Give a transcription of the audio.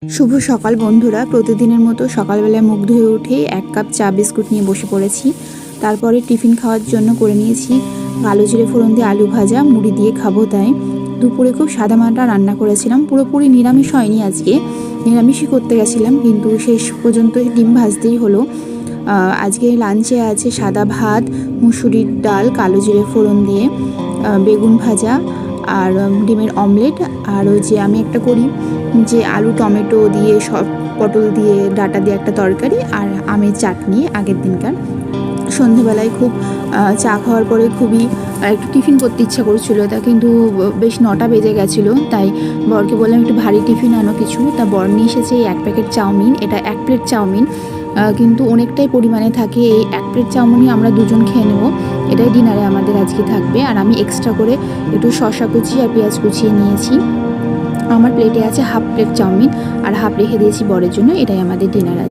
শুভ সকাল বন্ধুরা। প্রতিদিনের মতো সকালবেলায় মুখ ধুয়ে উঠেই 1 কাপ চা বিস্কুট নিয়ে বসে পড়েছি। তারপরে টিফিন খাওয়ার জন্য করে নিয়েছি কালো জিরে ফোড়ন দিয়ে আলু ভাজা, মুড়ি দিয়ে খাবো তাই। দুপুরে খুব সাদামাটা রান্না করেছিলাম, পুরোপুরি নিরামিষ হয়নি আজকে, নিরামিষই করতে গেছিলাম কিন্তু শেষ পর্যন্ত ডিম ভাজতেই হলো। আজকে লাঞ্চে আছে সাদা ভাত, মুসুরির ডাল কালো জিরে ফোড়ন দিয়ে, বেগুন ভাজা আর ডিমের অমলেট। আর ওই যে আমি একটা করি যে আলু টমেটো দিয়ে সব পটল দিয়ে ডাটা দিয়ে একটা তরকারি, আর আমের চাটনি আগের দিনকার। সন্ধেবেলায় খুব চা খাওয়ার পরে খুবই একটু টিফিন করতে ইচ্ছা করছিল, তা কিন্তু বেশ 9টা বেজে গেছিলো, তাই বরকে বললাম একটু ভারী টিফিন আনো কিছু। তা বর নিয়ে এসেছে এই 1 প্যাকেট চাউমিন, এটা 1 প্লেট চাউমিন, কিন্তু অনেকটাই পরিমাণে থাকে। এই 1 প্লেট চাউমিনই আমরা দুজন খেয়ে নেব, এটাই ডিনারে আমাদের আজকে থাকবে। আর আমি এক্সট্রা করে একটু শসা কুচি আর পেঁয়াজ কুচিয়ে নিয়েছি। আমার প্লেটে আছে হাফ প্লেট চাউমিন আর হাফ রেখে দিয়েছি বরের জন্য, এটাই আমাদের ডিনার।